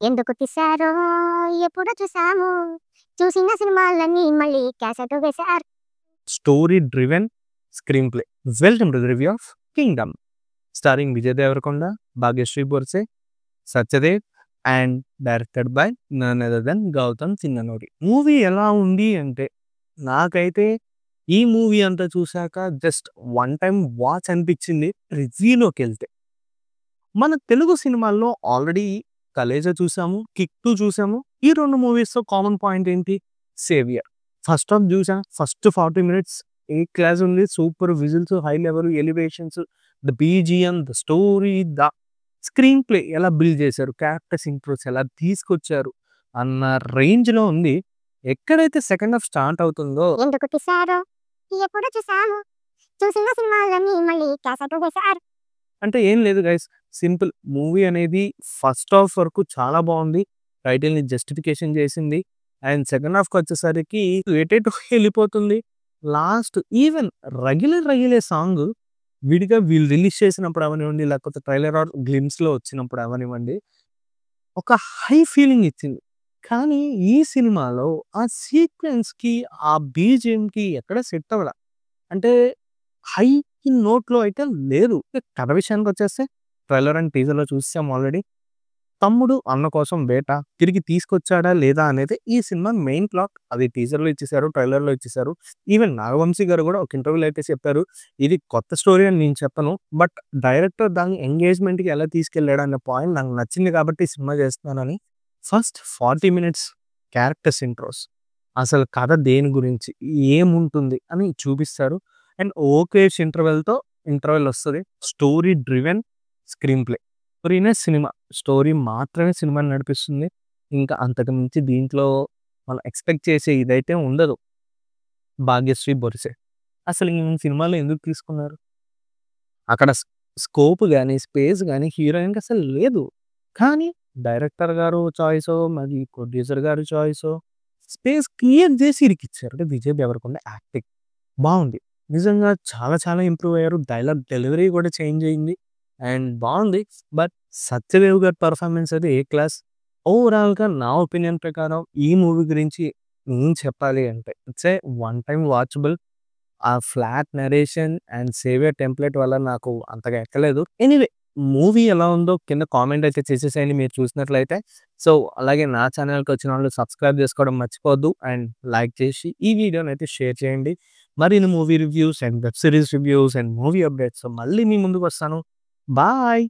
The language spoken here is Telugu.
ఎందుకు తీశారో ఎప్పుడో చూసాము. చూసిన సినిమాలన్నీ మళ్ళీ క్యాసెట్ వేశారు. Story driven screenplay. Welcome to the review of Kingdom starring Vijay Deverakonda, Bhagyashri Borse, Satyadev and directed by none other than Gautam Chinnanuri. Movie ఎలా ఉంది అంటే నాకైతే ఈ మూవీ అంతా చూశాక జస్ట్ వన్ టైం వాచ్ అనిపించింది. రివ్యూలోకి వెళ్తే మన తెలుగు సినిమాల్లో ఆల్రెడీ కలేజా చూసాము, కిక్ 2 చూసాము. ఈ రెండు మూవీస్తో కామన్ పాయింట్ ఏంటి? సేవియర్. ఫస్ట్ హాఫ్ చూసా, ఫస్ట్ 40 మినిట్స్ ఏ క్లాస్ ఉంది, super whistles, high level elevations, the BGM, the story, the screen play ఎలా బిల్డ్ చేశారు, క్యారెక్టర్స్ ఇంట్రోస్ ఎలా తీసుకొచ్చారు అన్న రేంజ్లో ఉంది. ఎక్కడైతే సెకండ్ హాఫ్ స్టార్ట్ అవుతుందో ఎందుకు తీశారో ఎప్పుడో చూసాము. చూసిన సినిమాలన్నీ మళ్ళీ క్యాసెట్ వేశారు. అంటే ఏం లేదు గైస్, సింపుల్. మూవీ అనేది ఫస్ట్ హాఫ్ వరకు చాలా బాగుంది, టైటిల్ని జస్టిఫికేషన్ చేసింది. అండ్ సెకండ్ హాఫ్కి వచ్చేసరికి ఎటేటో వెళ్ళిపోతుంది. లాస్ట్ ఈవెన్ రగిలే సాంగ్ విడిగా వీళ్ళు రిలీజ్ చేసినప్పుడు అవనివ్వండి, లేకపోతే ట్రైలర్ ఆర్ గ్లిమ్స్లో వచ్చినప్పుడు అవనివ్వండి, ఒక హై ఫీలింగ్ ఇచ్చింది. కానీ ఈ సినిమాలో ఆ సీక్వెన్స్కి, ఆ బీజిఎంకి ఎక్కడ సెట్ అవ్వడా. అంటే హై నోట్లో అయితే లేదు. కథ విషయానికి వచ్చేస్తే ట్రైలర్ అండ్ టీజర్లో చూసాం ఆల్రెడీ. తమ్ముడు అన్న కోసం వేట తిరిగి తీసుకొచ్చాడా లేదా అనేది ఈ సినిమా మెయిన్ ప్లాట్. అది టీజర్లో ఇచ్చేసారు, ట్రైలర్లో ఇచ్చేసారు. ఈవెన్ నాగవంశీ గారు కూడా ఒక ఇంటర్వ్యూలో అయితే చెప్పారు, ఇది కొత్త స్టోరీ అని నేను చెప్పను, బట్ డైరెక్టర్ దాన్ని ఎంగేజ్మెంట్కి ఎలా తీసుకెళ్ళాడు అనే పాయింట్ నాకు నచ్చింది కాబట్టి ఈ సినిమా చేస్తున్నానని. ఫస్ట్ 40 మినిట్స్ క్యారెక్టర్స్ ఇంట్రోస్, అసలు కథ దేని గురించి, ఏముంటుంది అని చూపిస్తారు. అండ్ ఓకేష్ ఇంటర్వెల్ వస్తుంది. Story driven screenplay. స్టోరీనే సినిమా, స్టోరీ మాత్రమే సినిమాని నడిపిస్తుంది. ఇంకా అంతకు మించి దీంట్లో మనం ఎక్స్పెక్ట్ చేసే ఇదైతే ఉండదు. భాగ్యశ్రీ బొరిసే అసలు ఈ సినిమాలో ఎందుకు తీసుకున్నారు? అక్కడ స్కోప్ కానీ, స్పేస్ కానీ హీరోయిన్కి అసలు లేదు. కానీ డైరెక్టర్ గారు చాయిసో, మరి ప్రొడ్యూసర్ గారు చాయిసో స్పేస్ క్రియేట్ చేసి ఇరికిచ్చారు. అంటే విజయ్ దేవరకొండ యాక్టింగ్ బాగుంది, నిజంగా చాలా చాలా ఇంప్రూవ్ అయ్యారు. డైలాగ్ డెలివరీ కూడా చేంజ్ అయింది అండ్ బాగుంది. బట్ సత్యదేవ్ గారి పర్ఫార్మెన్స్ అయితే ఏ క్లాస్. ఓవరాల్గా నా ఒపీనియన్ ప్రకారం ఈ మూవీ గురించి నేను చెప్పాలి అంటే it's a one time watchable. ఆ flat narration and saviour template వల్ల నాకు అంతగా ఎక్కలేదు. ఎనీవే, మూవీ ఎలా ఉందో కింద కామెంట్ అయితే చేసేసేయండి మీరు చూసినట్లయితే. సో అలాగే నా ఛానల్కి వచ్చిన వాళ్ళు సబ్స్క్రైబ్ చేసుకోవడం మర్చిపోవద్దు అండ్ లైక్ చేసి ఈ వీడియోని అయితే షేర్ చేయండి. మరిన్ని movie reviews and web series reviews and movie updates మళ్ళీ మీ ముందుకు వస్తాను. బాయ్.